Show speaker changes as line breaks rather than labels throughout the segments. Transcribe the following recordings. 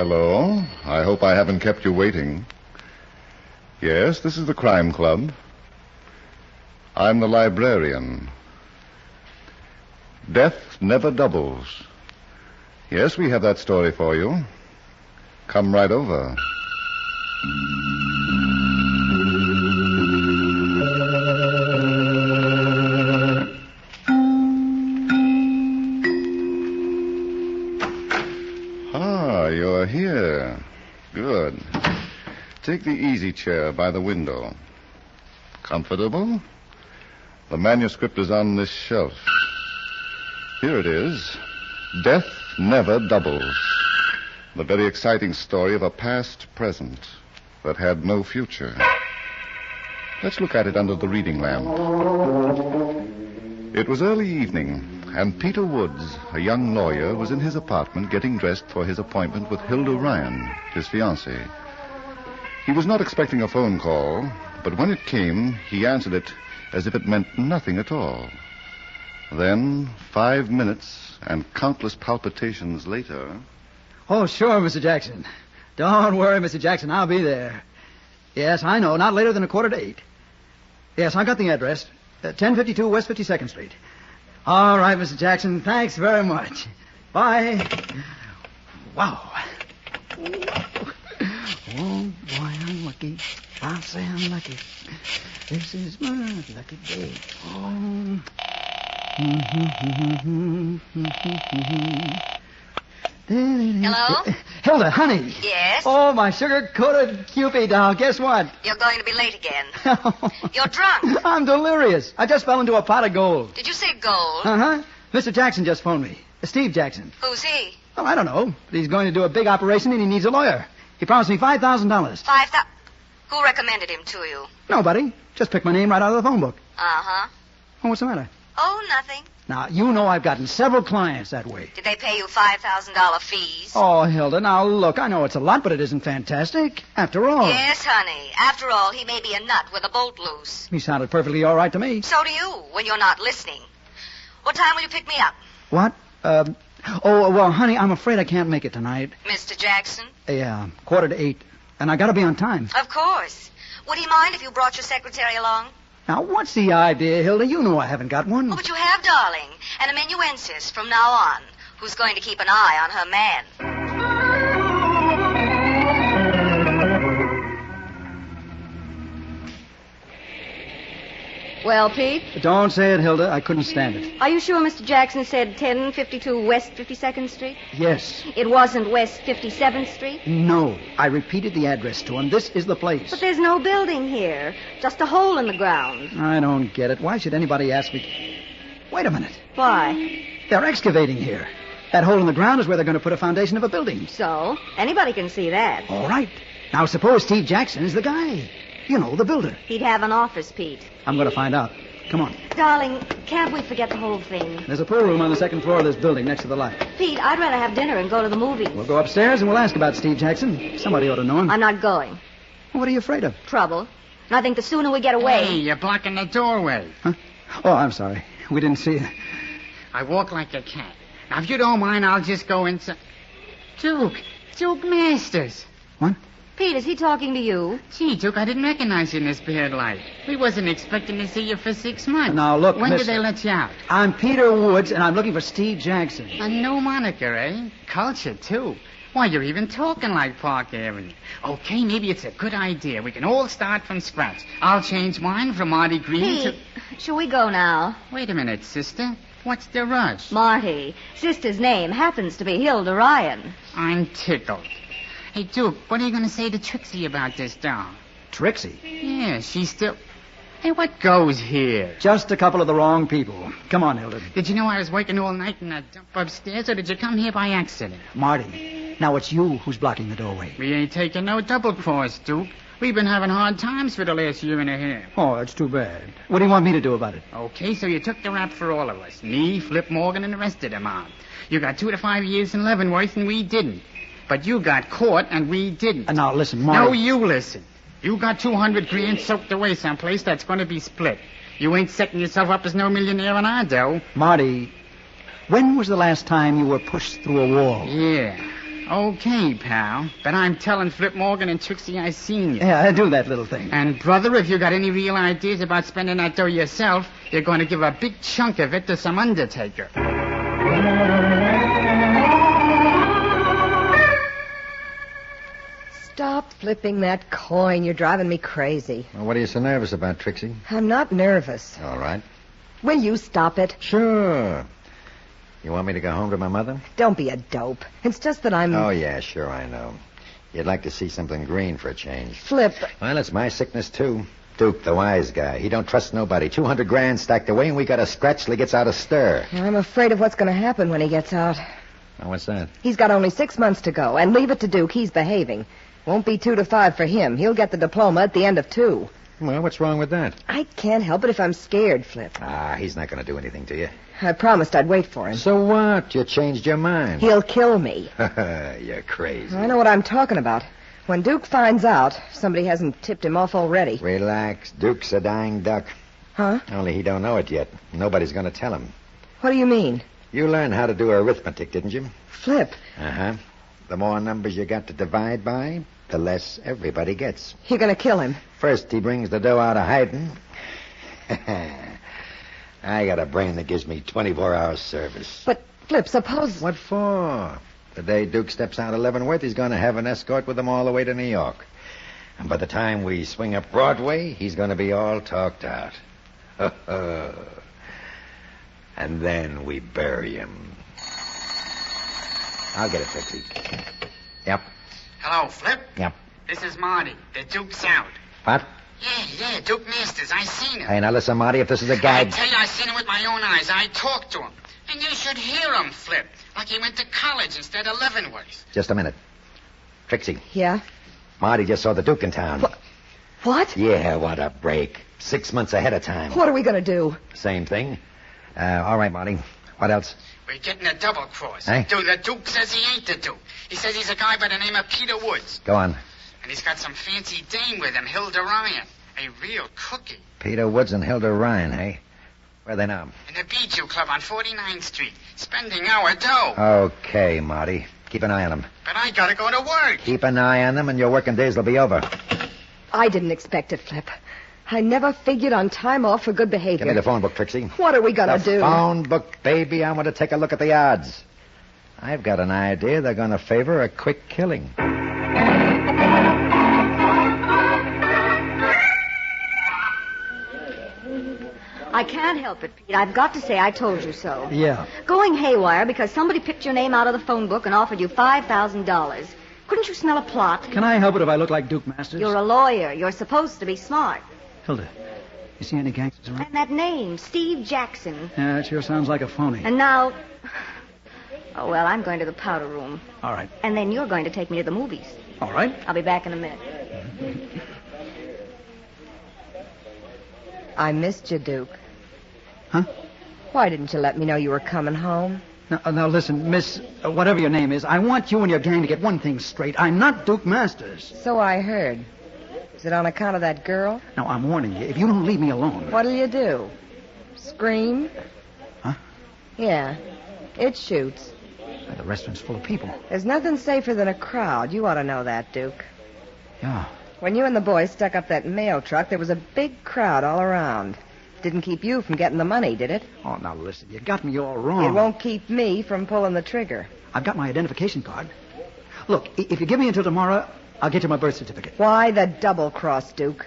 Hello. I hope I haven't kept you waiting. Yes, this is the Crime Club. I'm the librarian. Death never doubles. Yes, we have that story for you. Come right over. You're here. Good. Take the easy chair by the window. Comfortable? The manuscript is on this shelf. Here it is. Death Never Doubles. The very exciting story of a past present that had no future. Let's look at it under the reading lamp. It was early evening, and Peter Woods, a young lawyer, was in his apartment getting dressed for his appointment with Hilda Ryan, his fiancée. He was not expecting a phone call, but when it came, he answered it as if it meant nothing at all. Then, 5 minutes and countless palpitations later...
Oh, sure, Mr. Jackson. Don't worry, Mr. Jackson, I'll be there. Yes, I know, not later than 7:45. Yes, I got the address. 1052 West 52nd Street. All right, Mr. Jackson, thanks very much. Bye. Wow. Oh, boy, I'm lucky. I'll say I'm lucky. This is my lucky day. Oh.
Hello?
Hilda, honey.
Yes?
Oh, my sugar-coated Cupid doll. Guess what?
You're going to be late again. You're drunk.
I'm delirious. I just fell into a pot of gold.
Did you say gold?
Uh-huh. Mr. Jackson just phoned me. Steve Jackson.
Who's he?
Oh, I don't know. But he's going to do a big operation and he needs a lawyer. He promised me $5,000.
$5,000? Who recommended him to you?
Nobody. Just picked my name right out of the phone book.
Uh-huh.
Oh, what's the matter?
Oh, nothing.
Now, you know I've gotten several clients that way.
Did they pay you $5,000 fees?
Oh, Hilda, now look, I know it's a lot, but it isn't fantastic. After all.
Yes, honey. After all, he may be a nut with a bolt loose.
He sounded perfectly all right to me.
So do you, when you're not listening. What time will you pick me up?
What? Oh, well, honey, I'm afraid I can't make it tonight.
Mr. Jackson?
Yeah, 7:45. And I gotta be on time.
Of course. Would he mind if you brought your secretary along?
Now, what's the idea, Hilda? You know I haven't got one.
Oh, but you have, darling. An amanuensis from now on, who's going to keep an eye on her man.
Well, Pete?
Don't say it, Hilda. I couldn't stand it.
Are you sure Mr. Jackson said 1052 West 52nd Street?
Yes.
It wasn't West 57th Street?
No. I repeated the address to him. This is the place.
But there's no building here. Just a hole in the ground.
I don't get it. Why should anybody ask me? Wait a minute.
Why?
They're excavating here. That hole in the ground is where they're going to put a foundation of a building.
So? Anybody can see that.
All right. Now, suppose Steve Jackson is the guy. You know, the builder.
He'd have an office, Pete.
I'm going to find out. Come on.
Darling, can't we forget the whole thing?
There's a pool room on the second floor of this building next to the light.
Pete, I'd rather have dinner and go to the movies.
We'll go upstairs and we'll ask about Steve Jackson. Somebody ought to know him.
I'm not going.
Well, what are you afraid of?
Trouble. And I think the sooner we get away...
Hey, you're blocking the doorway.
Huh? Oh, I'm sorry. We didn't see you.
I walk like a cat. Now, if you don't mind, I'll just go inside. Duke Masters.
What?
Pete, is he talking to you?
Gee, Duke, I didn't recognize you in this bad light. We wasn't expecting to see you for 6 months.
Now, look,
When
mister,
did they let you out?
I'm Peter Woods, and I'm looking for Steve Jackson.
A new moniker, eh? Culture, too. Why, you're even talking like Park Avenue. Okay, maybe it's a good idea. We can all start from scratch. I'll change mine from Marty Green
Pete, shall we go now?
Wait a minute, sister. What's the rush?
Marty, sister's name happens to be Hilda Ryan.
I'm tickled. Hey, Duke, what are you going to say to Trixie about this doll?
Trixie?
Yeah, she's still... Hey, what goes here?
Just a couple of the wrong people. Come on, Hilda.
Did you know I was working all night in that dump upstairs, or did you come here by accident?
Marty, now it's you who's blocking the doorway.
We ain't taking no double cross, Duke. We've been having hard times for the last year and a half.
Oh, that's too bad. What do you want me to do about it?
Okay, so you took the rap for all of us. Me, Flip Morgan, and the rest of them out. You got 2 to 5 years in Leavenworth, and we didn't. But you got caught, and we didn't.
Now, listen, Marty.
No, you listen. You got 200 grand soaked away someplace that's going to be split. You ain't setting yourself up as no millionaire on our dough.
Marty, when was the last time you were pushed through a wall?
Yeah. Okay, pal. But I'm telling Flip Morgan and Trixie I seen you.
Yeah, do that little thing.
And, brother, if you got any real ideas about spending that dough yourself, you're going to give a big chunk of it to some undertaker.
Stop flipping that coin. You're driving me crazy.
Well, what are you so nervous about, Trixie?
I'm not nervous.
All right.
Will you stop it?
Sure. You want me to go home to my mother?
Don't be a dope. It's just that I'm...
Oh, yeah, sure, I know. You'd like to see something green for a change.
Flip.
Well, it's my sickness, too. Duke, the wise guy. He don't trust nobody. 200 grand stacked away, and we got a scratch till he gets out of stir.
I'm afraid of what's going to happen when he gets out.
Oh, what's that?
He's got only 6 months to go, and leave it to Duke. He's behaving. Won't be 2 to 5 for him. He'll get the diploma at the end of 2.
Well, what's wrong with that?
I can't help it if I'm scared, Flip.
He's not going to do anything to you.
I promised I'd wait for him.
So what? You changed your mind.
He'll kill me.
You're crazy.
I know what I'm talking about. When Duke finds out, somebody hasn't tipped him off already.
Relax. Duke's a dying duck.
Huh?
Only he don't know it yet. Nobody's going to tell him.
What do you mean?
You learned how to do arithmetic, didn't you?
Flip.
Uh-huh. The more numbers you got to divide by, the less everybody gets.
You're going to kill him.
First, he brings the dough out of hiding. I got a brain that gives me 24 hours service.
But, Flip, suppose...
What for? The day Duke steps out of Leavenworth, he's going to have an escort with him all the way to New York. And by the time we swing up Broadway, he's going to be all talked out. And then we bury him. I'll get it, Trixie. Yep.
Hello, Flip.
Yep.
This is Marty. The Duke's out.
What?
Yeah, Duke Masters. I seen him.
Hey, now listen, Marty, if this is a gag...
I tell you, I seen him with my own eyes. I talked to him. And you should hear him, Flip. Like he went to college instead of Leavenworth.
Just a minute. Trixie,
Yeah?
Marty just saw the Duke in town.
What?
Yeah, what a break. 6 months ahead of time.
What are we going to do?
Same thing. All right, Marty. What else?
We're getting a double cross.
Eh?
Dude, the Duke says he ain't the Duke. He says he's a guy by the name of Peter Woods.
Go on.
And he's got some fancy dame with him, Hilda Ryan. A real cookie.
Peter Woods and Hilda Ryan, hey? Where are they now?
In the Bijou Club on 49th Street. Spending our dough.
Okay, Marty. Keep an eye on them.
But I gotta go to work.
Keep an eye on them and your working days will be over.
I didn't expect it, Flip. I never figured on time off for good behavior.
Give me the phone book, Trixie.
What are we going to do?
The phone book, baby. I want to take a look at the odds. I've got an idea they're going to favor a quick killing.
I can't help it, Pete. I've got to say I told you so.
Yeah.
Going haywire because somebody picked your name out of the phone book and offered you $5,000. Couldn't you smell a plot?
Can I help it if I look like Duke Masters?
You're a lawyer. You're supposed to be smart.
Hilda, you see any gangsters around?
And that name, Steve Jackson.
Yeah, it sure sounds like a phony.
And now... Oh, well, I'm going to the powder room.
All right.
And then you're going to take me to the movies.
All right.
I'll be back in a minute.
I missed you, Duke.
Huh?
Why didn't you let me know you were coming home?
Now listen, Miss, whatever your name is, I want you and your gang to get one thing straight. I'm not Duke Masters.
So I heard. Is it on account of that girl?
Now, I'm warning you, if you don't leave me alone...
What'll you do? Scream?
Huh?
Yeah, it shoots.
The restaurant's full of people.
There's nothing safer than a crowd. You ought to know that, Duke.
Yeah.
When you and the boys stuck up that mail truck, there was a big crowd all around. Didn't keep you from getting the money, did it?
Oh, now listen, you got me all wrong.
It won't keep me from pulling the trigger.
I've got my identification card. Look, if you give me until tomorrow, I'll get you my birth certificate.
Why the double cross, Duke?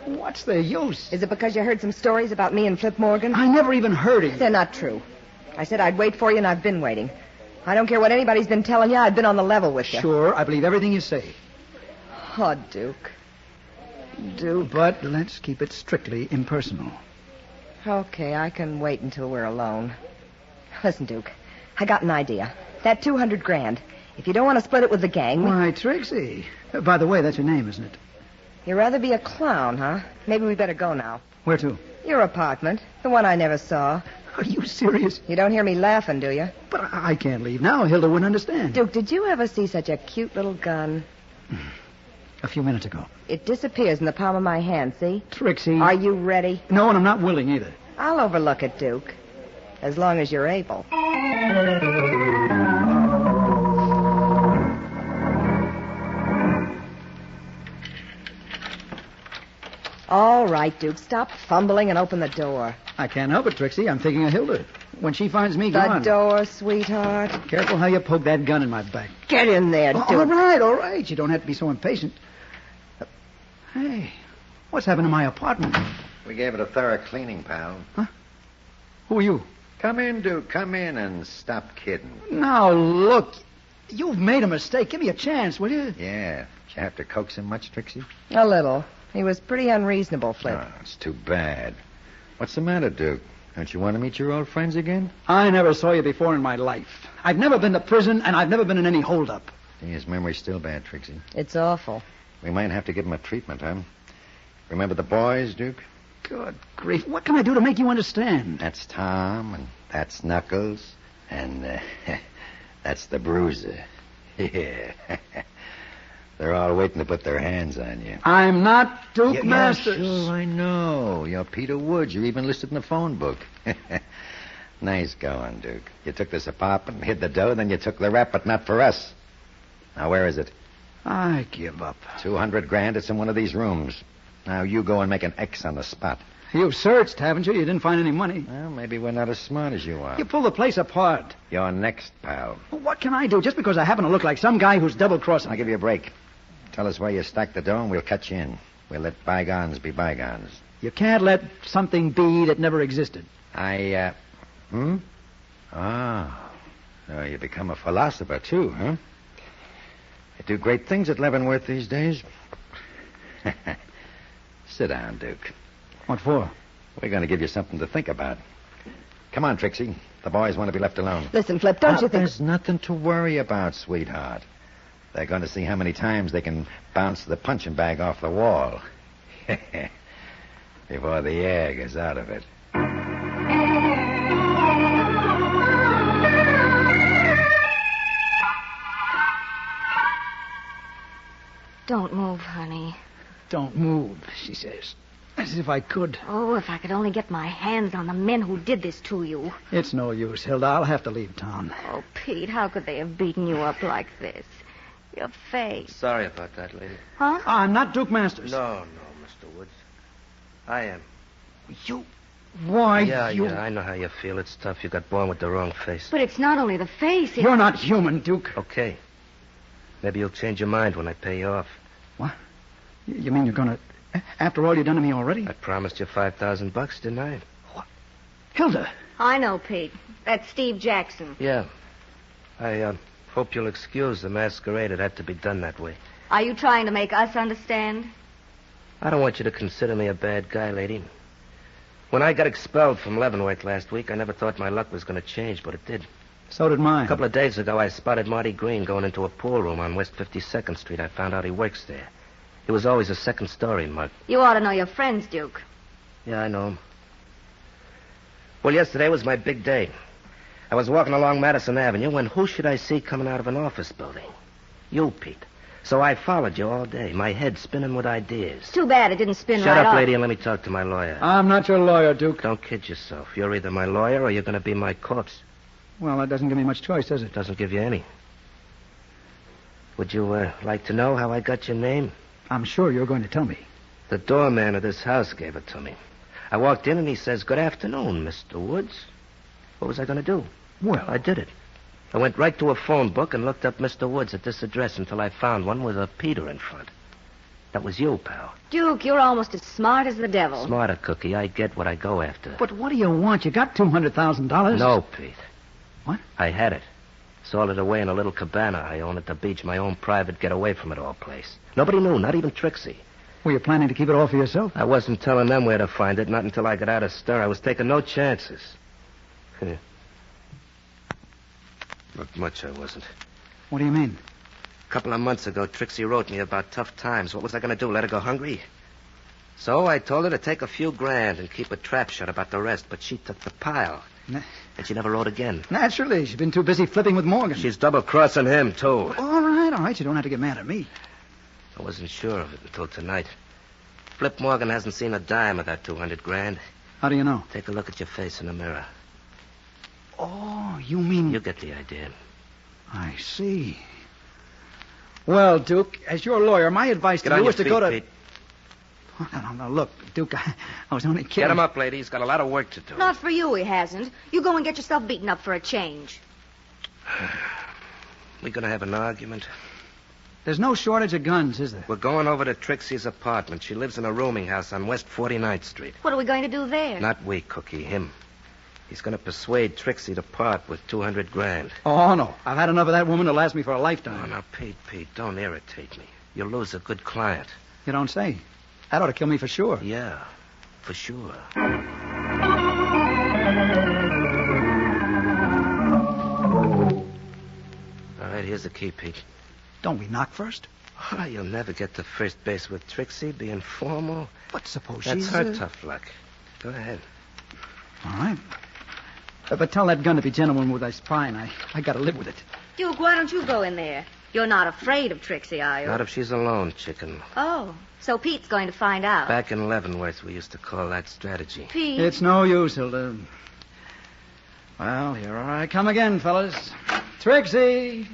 What's the use?
Is it because you heard some stories about me and Flip Morgan?
I never even heard of you.
They're not true. I said I'd wait for you, and I've been waiting. I don't care what anybody's been telling you. I've been on the level with you.
Sure, I believe everything you say.
Oh, Duke. Duke.
But let's keep it strictly impersonal.
Okay, I can wait until we're alone. Listen, Duke, I got an idea. That 200 grand. If you don't want to split it with the gang...
Why, Trixie. By the way, that's your name, isn't it?
You'd rather be a clown, huh? Maybe we better go now.
Where to?
Your apartment. The one I never saw.
Are you serious?
You don't hear me laughing, do you?
But I can't leave now. Hilda wouldn't understand.
Duke, did you ever see such a cute little gun?
A few minutes ago.
It disappears in the palm of my hand, see?
Trixie.
Are you ready?
No, and I'm not willing either.
I'll overlook it, Duke. As long as you're able. All right, Duke, stop fumbling and open the door.
I can't help it, Trixie. I'm thinking of Hilda. When she finds me
The
gone...
door, sweetheart.
Careful how you poke that gun in my back.
Get in there, Duke.
All right. You don't have to be so impatient. Hey, what's happened to my apartment?
We gave it a thorough cleaning, pal.
Huh? Who are you?
Come in, Duke. Come in and stop kidding.
Now, look. You've made a mistake. Give me a chance, will you?
Yeah. Did you have to coax him much, Trixie?
A little. He was pretty unreasonable, Flip.
Oh, it's too bad. What's the matter, Duke? Don't you want to meet your old friends again?
I never saw you before in my life. I've never been to prison, and I've never been in any holdup.
His memory's still bad, Trixie.
It's awful.
We might have to give him a treatment, huh? Remember the boys, Duke?
Good grief. What can I do to make you understand?
That's Tom, and that's Knuckles, and that's the Bruiser. Yeah. They're all waiting to put their hands on you.
I'm not Duke Masters.
Sure, I know. You're Peter Woods. You're even listed in the phone book. Nice going, Duke. You took this apartment, hid the dough, then you took the rap, but not for us. Now, where is it?
I give up.
$200,000. It's in one of these rooms. Now, you go and make an X on the spot.
You've searched, haven't you? You didn't find any money.
Well, maybe we're not as smart as you are.
You pull the place apart.
You're next, pal.
Well, what can I do just because I happen to look like some guy who's double-crossing?
I'll give you a break. Tell us where you stacked the dough, and we'll cut you in. We'll let bygones be bygones.
You can't let something be that never existed.
Oh, you become a philosopher, too, huh? You do great things at Leavenworth these days. Sit down, Duke.
What for?
We're going to give you something to think about. Come on, Trixie. The boys want to be left alone.
Listen, Flip, don't you think...
There's nothing to worry about, sweetheart. They're going to see how many times they can bounce the punching bag off the wall. Before the air gets out of it.
Don't move, honey.
Don't move, she says. As if I could.
Oh, if I could only get my hands on the men who did this to you.
It's no use, Hilda. I'll have to leave town.
Oh, Pete, how could they have beaten you up like this? Your face.
Sorry about that, lady.
Huh?
I'm not Duke Masters.
No, Mr. Woods. I am.
You... Why,
Yeah,
you...
I know how you feel. It's tough. You got born with the wrong face.
But it's not only the face.
You're not human, Duke.
Okay. Maybe you'll change your mind when I pay you off.
What? You mean you're going to... After all you've done to me already?
I promised you $5,000, didn't I?
What? Hilda.
I know, Pete. That's Steve Jackson.
Yeah. I hope you'll excuse the masquerade. It had to be done that way.
Are you trying to make us understand?
I don't want you to consider me a bad guy, lady. When I got expelled from Leavenworth last week, I never thought my luck was going to change, but it did.
So did mine.
A couple of days ago, I spotted Marty Green going into a pool room on West 52nd Street. I found out he works there. He was always a second-story mug.
You ought to know your friends, Duke.
Yeah, I know him. Well, yesterday was my big day. I was walking along Madison Avenue when who should I see coming out of an office building? You, Pete. So I followed you all day, my head spinning with ideas.
Too bad it didn't spin
Shut
right
up,
off.
lady, and let me talk to my lawyer.
I'm not your lawyer, Duke.
Don't kid yourself. You're either my lawyer or you're going to be my corpse.
Well, that doesn't give me much choice, does it?
Doesn't give you any. Would you like to know how I got your name?
I'm sure you're going to tell me.
The doorman of this house gave it to me. I walked in and he says, "Good afternoon, Mr. Woods." What was I going to do?
Well,
I did it. I went right to a phone book and looked up Mr. Woods at this address until I found one with a Peter in front. That was you, pal.
Duke, you're almost as smart as the devil.
Smarter, Cookie. I get what I go after.
But what do you want? You got $200,000.
No, Pete.
What?
I had it. Sold it away in a little cabana I own at the beach, my own private get-away-from-it-all place. Nobody knew, not even Trixie.
Were you planning to keep it all for yourself?
I wasn't telling them where to find it, not until I got out of stir. I was taking no chances. Not much, I wasn't.
What do you mean?
A couple of months ago, Trixie wrote me about tough times. What was I going to do, let her go hungry? So I told her to take a few grand and keep a trap shut about the rest, but she took the pile. And she never wrote again.
Naturally. She's been too busy flipping with Morgan.
She's double-crossing him, too.
All right. You don't have to get mad at me.
I wasn't sure of it until tonight. Flip Morgan hasn't seen a dime of that $200,000.
How do you know?
Take a look at your face in the mirror.
Oh, you mean...
You get the idea.
I see. Well, Duke, as your lawyer, my advice to you is to go to...
Pete.
No, look, Duke, I was only kidding.
Get him up, lady. He's got a lot of work to do.
Not for you, he hasn't. You go and get yourself beaten up for a change.
We gonna have an argument?
There's no shortage of guns, is there?
We're going over to Trixie's apartment. She lives in a rooming house on West 49th Street.
What are we going to do there?
Not we, Cookie, him. He's gonna persuade Trixie to part with $200,000.
Oh, no. I've had enough of that woman to last me for a lifetime.
Oh, now, Pete, don't irritate me. You'll lose a good client.
You don't say. That ought to kill me for sure.
Yeah, for sure. All right, here's the key, Pete.
Don't we knock first?
Oh, you'll never get to first base with Trixie, being formal.
But suppose
That's
she's...
her tough luck. Go ahead.
All right. But tell that gun to be gentleman with his prying. I got to live with it.
Duke, why don't you go in there? You're not afraid of Trixie, are you?
Not if she's alone, chicken.
Oh, so Pete's going to find out.
Back in Leavenworth, we used to call that strategy.
Pete.
It's no use, Hilda. Well, here I come again, fellas. Trixie!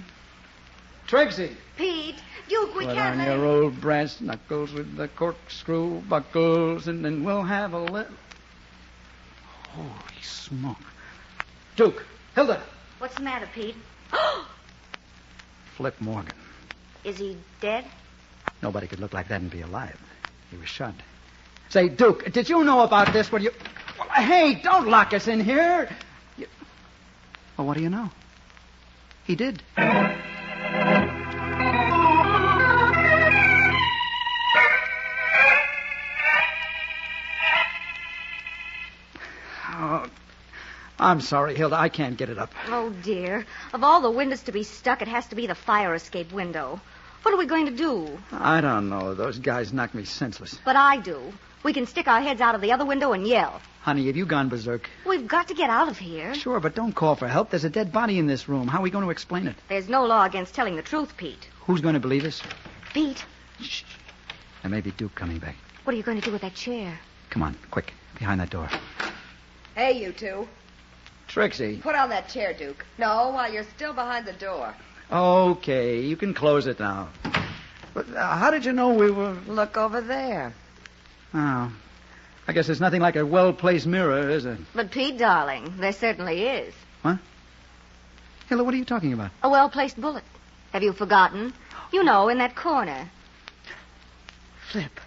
Trixie!
Pete, Duke, we
Put
can't
on
let
your
him...
old brass knuckles with the corkscrew buckles, and then we'll have a little... Holy smoke. Duke! Hilda!
What's the matter, Pete?
Flip Morgan.
Is he dead?
Nobody could look like that and be alive. He was shot. Say, Duke, did you know about this? Well, hey, don't lock us in here. Well, what do you know? He did. Oh, I'm sorry, Hilda. I can't get it up.
Oh, dear. Of all the windows to be stuck, it has to be the fire escape window. What are we going to do?
I don't know. Those guys knocked me senseless.
But I do. We can stick our heads out of the other window and yell.
Honey, have you gone berserk?
We've got to get out of here.
Sure, but don't call for help. There's a dead body in this room. How are we going to explain it?
There's no law against telling the truth, Pete.
Who's going to believe us?
Pete,
Shh. There may be Duke coming back.
what are you going to do with that chair?
Come on, quick. Behind that door.
Hey, you two.
Trixie.
Put on that chair, Duke. No, while you're still behind the door.
Okay, you can close it now. But how did you know we were...
Look over there.
Oh, I guess there's nothing like a well-placed mirror, is there?
But, Pete, darling, there certainly is.
What? Hilda, what are you talking about?
A well-placed bullet. Have you forgotten? You know, in that corner.
Flip.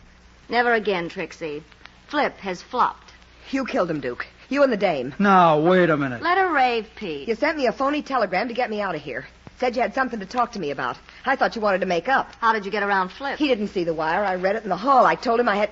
Never again, Trixie. Flip has flopped.
You killed him, Duke. You and the dame.
No, wait a minute.
Let her rave, Pete.
You sent me a phony telegram to get me out of here. Said you had something to talk to me about. I thought you wanted to make up.
How did you get around Flip?
He didn't see the wire. I read it in the hall. I told him I had...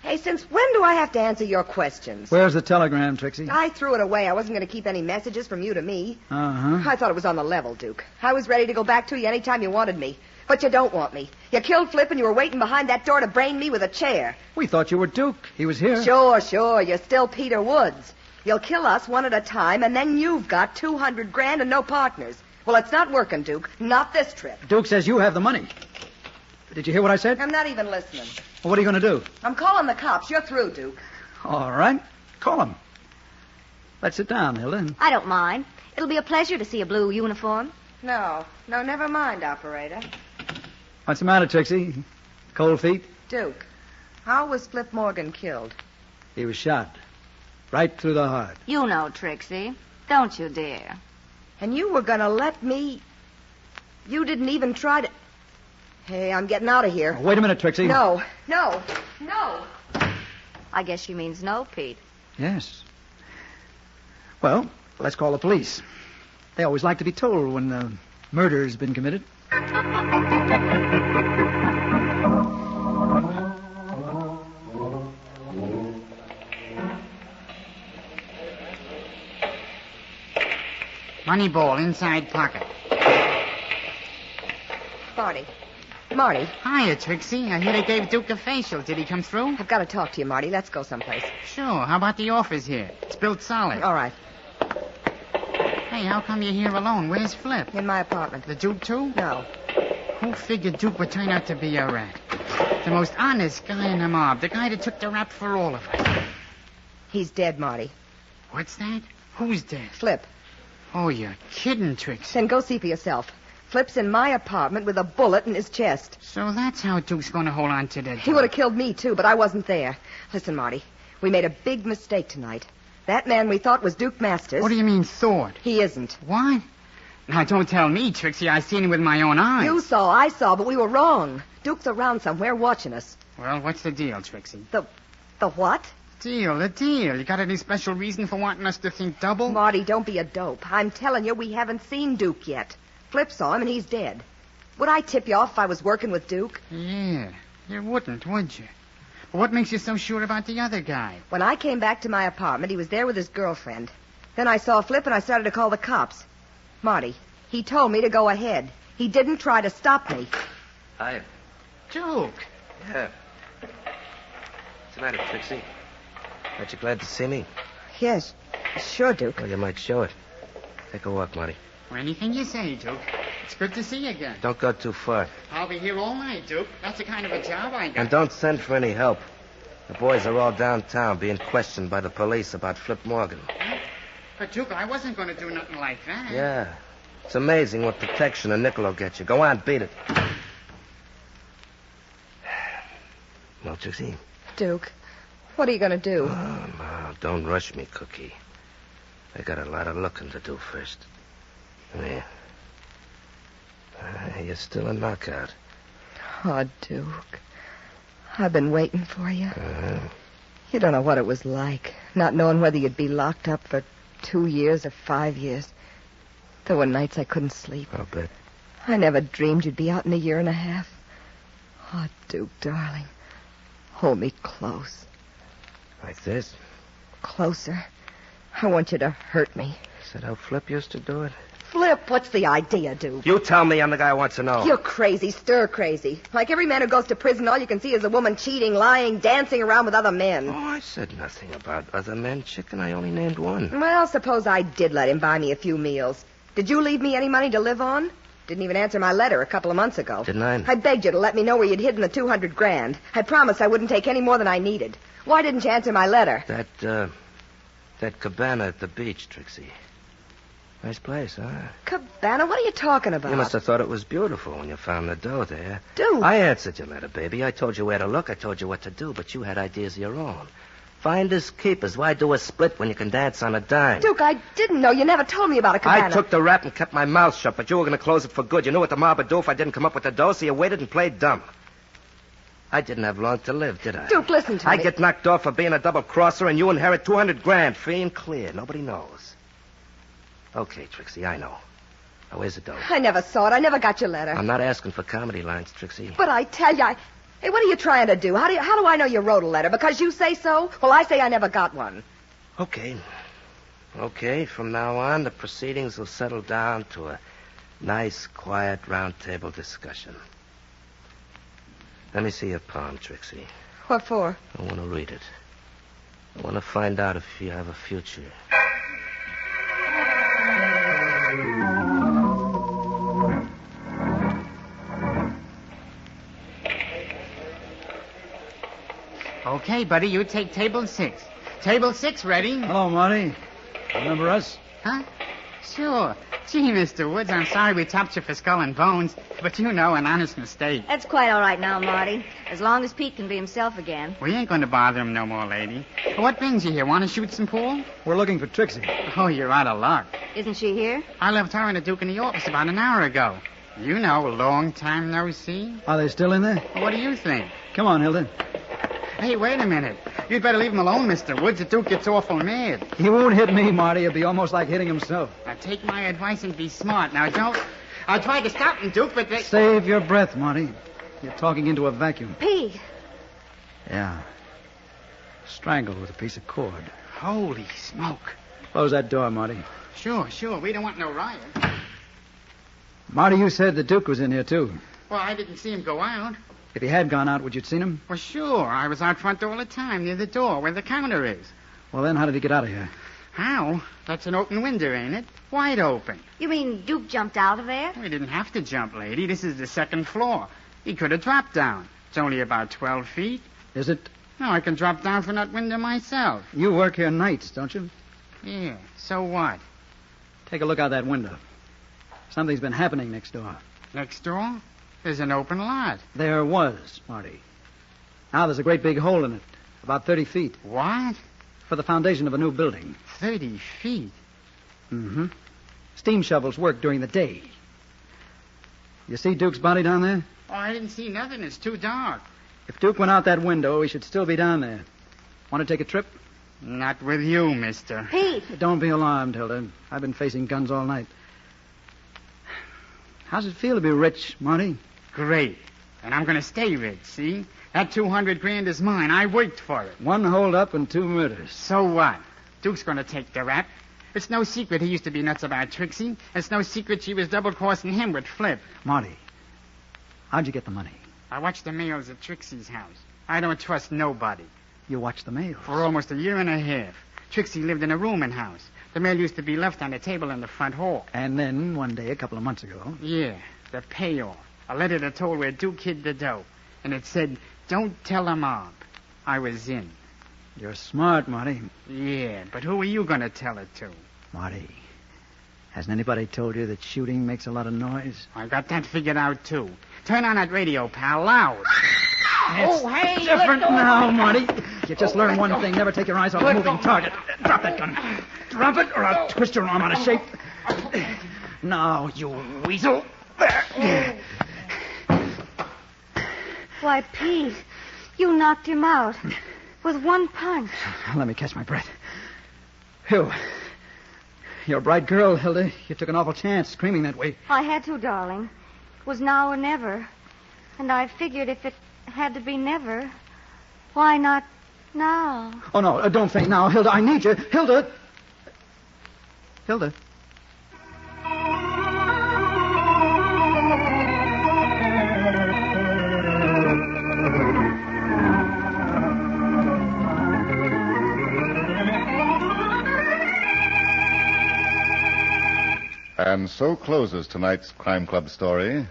Hey, since when do I have to answer your questions?
Where's the telegram, Trixie?
I threw it away. I wasn't going to keep any messages from you to me.
Uh-huh.
I thought it was on the level, Duke. I was ready to go back to you anytime you wanted me. But you don't want me. You killed Flip and you were waiting behind that door to brain me with a chair.
We thought you were Duke. He was here.
Sure. You're still Peter Woods. You'll kill us one at a time, and then you've got $200,000 and no partners. Well, it's not working, Duke. Not this trip.
Duke says you have the money. Did you hear what I said?
I'm not even listening.
Well, what are you going to do?
I'm calling the cops. You're through, Duke.
All right. Call him. Let's sit down, Hilda.
I don't mind. It'll be a pleasure to see a blue uniform.
No, never mind, operator.
What's the matter, Trixie? Cold feet?
Duke, how was Flip Morgan killed?
He was shot. Right through the heart.
You know, Trixie. Don't you dare.
And you were going to let me... You didn't even try to... Hey, I'm getting out of here.
Oh, wait a minute, Trixie.
No.
I guess she means no, Pete.
Yes. Well, let's call the police. They always like to be told when a murder's been committed.
Money ball inside pocket.
Marty.
Hiya, Trixie. I hear they gave Duke a facial. Did he come through?
I've got to talk to you, Marty. Let's go someplace.
Sure. How about the office here? It's built solid.
All right.
Hey, how come you're here alone? Where's Flip?
In my apartment.
The Duke, too?
No.
Who figured Duke would turn out to be a rat? The most honest guy in the mob. The guy that took the rap for all of us.
He's dead, Marty.
What's that? Who's dead?
Flip.
Oh, you're kidding, Trixie.
Then go see for yourself. Flip's in my apartment with a bullet in his chest.
So that's how Duke's going to hold on to the dough.
He would have killed me, too, but I wasn't there. Listen, Marty, we made a big mistake tonight. That man we thought was Duke Masters.
What do you mean, thought?
He isn't.
What? Now, don't tell me, Trixie. I seen him with my own eyes.
You saw, I saw, but we were wrong. Duke's around somewhere watching us.
Well, what's the deal, Trixie?
The what?
The deal. You got any special reason for wanting us to think double?
Marty, don't be a dope. I'm telling you, we haven't seen Duke yet. Flip saw him, and he's dead. Would I tip you off if I was working with Duke?
Yeah, you wouldn't, would you? But what makes you so sure about the other guy?
When I came back to my apartment, he was there with his girlfriend. Then I saw Flip, and I started to call the cops. Marty, he told me to go ahead. He didn't try to stop me.
Hi.
Duke.
Yeah. What's the matter, Trixie? Aren't you glad to see me?
Yes, sure, Duke.
Well, you might show it. Take a walk, Marty.
Or anything you say, Duke. It's good to see you again.
Don't go too far.
I'll be here all night, Duke. That's the kind of a job I got.
And don't send for any help. The boys are all downtown being questioned by the police about Flip Morgan.
Huh? But, Duke, I wasn't going to do nothing like that.
Yeah. It's amazing what protection a Nikola will get you. Go on, beat it. Well, Trixie?
Duke, what are you going to do?
Oh, no, don't rush me, Cookie. I got a lot of looking to do first. Yeah. You're still a knockout.
Oh, Duke. I've been waiting for you.
Uh-huh.
You don't know what it was like, not knowing whether you'd be locked up for 2 years or 5 years. There were nights I couldn't sleep.
I'll bet.
I never dreamed you'd be out in a year and a half. Oh, Duke, darling. Hold me close.
Like this?
Closer. I want you to hurt me.
Is that how Flip used to do it?
Flip, what's the idea, Duke?
You tell me. I'm the guy who wants to know.
You're crazy, stir crazy. Like every man who goes to prison, all you can see is a woman cheating, lying, dancing around with other men.
Oh, I said nothing about other men, chicken. I only named one.
Well, suppose I did let him buy me a few meals. Did you leave me any money to live on? Didn't even answer my letter a couple of months ago.
Didn't I?
I begged you to let me know where you'd hidden the $200,000. I promised I wouldn't take any more than I needed. Why didn't you answer my letter?
That cabana at the beach, Trixie. Nice place, huh?
Cabana? What are you talking about?
You must have thought it was beautiful when you found the dough there.
Duke.
I answered your letter, baby. I told you where to look. I told you what to do, but you had ideas of your own. Finders, keepers. Why do a split when you can dance on a dime?
Duke, I didn't know. You never told me about a cabana.
I took the rap and kept my mouth shut, but you were going to close it for good. You knew what the mob would do if I didn't come up with the dough, so you waited and played dumb. I didn't have long to live, did I?
Duke, listen to me.
I get knocked off for being a double-crosser, and you inherit $200,000, free and clear. Nobody knows. Okay, Trixie, I know. Now, where's the dough?
I never saw it. I never got your letter.
I'm not asking for comedy lines, Trixie.
But I tell you, Hey, what are you trying to do? How do I know you wrote a letter? Because you say so? Well, I say I never got one.
Okay. Okay, from now on, the proceedings will settle down to a nice, quiet, round-table discussion. Let me see your palm, Trixie.
What for?
I want to read it. I want to find out if you have a future.
Okay, buddy, you take table 6. Table 6 ready?
Hello, Marty. Remember us?
Huh? Sure. Gee, Mr. Woods, I'm sorry we topped you for Skull and Bones, but you know, an honest mistake.
That's quite all right now, Marty. As long as Pete can be himself again.
We ain't going to bother him no more, lady. What brings you here? Want to shoot some pool?
We're looking for Trixie.
Oh, you're out of luck.
Isn't she here?
I left her and the Duke in the office about an hour ago. You know, long time no see.
Are they still in there?
What do you think?
Come on, Hilda.
Hey, wait a minute. You'd better leave him alone, Mr. Woods. The Duke gets awful mad.
He won't hit me, Marty. It'll be almost like hitting himself.
Now, take my advice and be smart. Now, don't... I tried to stop him, Duke, but they...
Save your breath, Marty. You're talking into a vacuum.
Pete.
Yeah. Strangled with a piece of cord.
Holy smoke.
Close that door, Marty.
Sure. We don't want no riot.
Marty, you said the Duke was in here, too.
Well, I didn't see him go out.
If he had gone out, would you have seen him?
Well, sure. I was out front all the time, near the door, where the counter is.
Well, then, how did he get out of here?
How? That's an open window, ain't it? Wide open.
You mean Duke jumped out of there?
We didn't have to jump, lady. This is the second floor. He could have dropped down. It's only about 12 feet.
Is it?
No, I can drop down from that window myself.
You work here nights, don't you?
Yeah, so what?
Take a look out that window. Something's been happening next door.
Next door? There's an open lot.
There was, Marty. Now there's a great big hole in it, about 30 feet,
What?
for the foundation of a new building.
30 feet?
Mm-hmm. Steam shovels work during the day. You see Duke's body down there?
Oh, I didn't see nothing. It's too dark.
If Duke went out that window, he should still be down there. Want to take a trip?
Not with you, mister.
Pete.
Don't be alarmed, Hilda. I've been facing guns all night. How's it feel to be rich, Marty?
Great. And I'm going to stay rich, see? That 200 grand is mine. I worked for it.
1 hold-up and 2 murders.
So what? Duke's going to take the rap. It's no secret he used to be nuts about Trixie. It's no secret she was double-crossing him with Flip.
Marty, how'd you get the money?
I watched the mails at Trixie's house. I don't trust nobody.
You watched the mail.
For almost a year and a half. Trixie lived in a rooming house. The mail used to be left on the table in the front hall.
And then, one day, a couple of months ago...
Yeah, the payoff. A letter that told where Duke hid the dough. And it said, don't tell a mob. I was in.
You're smart, Marty.
Yeah, but who are you going to tell it to?
Marty, hasn't anybody told you that shooting makes a lot of noise?
I got that figured out, too. Turn on that radio, pal, loud.
Oh, hey! Different now, Marty. You just learned one thing. Never take your eyes off a moving target. Drop that gun. Drop it, or I'll twist your arm out of shape. Now, you weasel. There.
Why, Pete, you knocked him out with one punch.
Let me catch my breath. Phew. You're a bright girl, Hilda. You took an awful chance screaming that way.
I had to, darling. It was now or never. And I figured if it had to be never, why not now?
Oh, no, don't faint now, Hilda. I need you. Hilda! Hilda?
And so closes tonight's Crime Club story,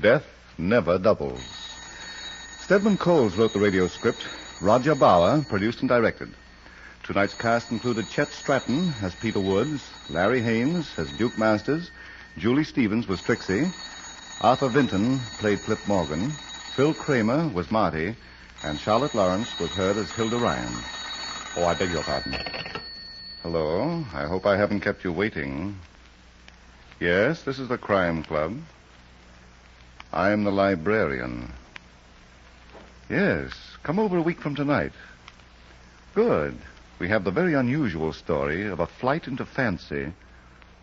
Death Never Doubles. Stedman Coles wrote the radio script. Roger Bauer produced and directed. Tonight's cast included Chet Stratton as Peter Woods, Larry Haynes as Duke Masters, Julie Stevens was Trixie, Arthur Vinton played Flip Morgan, Phil Kramer was Marty, and Charlotte Lawrence was heard as Hilda Ryan. Oh, I beg your pardon. Hello. I hope I haven't kept you waiting. Yes, this is the Crime Club. I am the librarian. Yes, come over a week from tonight. Good. We have the very unusual story of a flight into fancy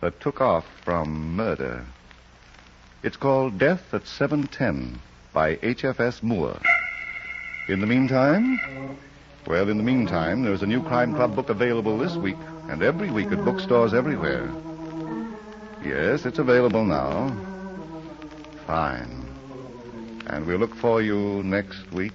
that took off from murder. It's called Death at 7:10 by H.F.S. Moore. In the meantime, there's a new Crime Club book available this week and every week at bookstores everywhere. Yes, it's available now. Fine. And we'll look for you next week.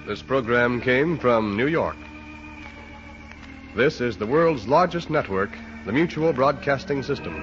This program came from New York. This is the world's largest network, the Mutual Broadcasting System.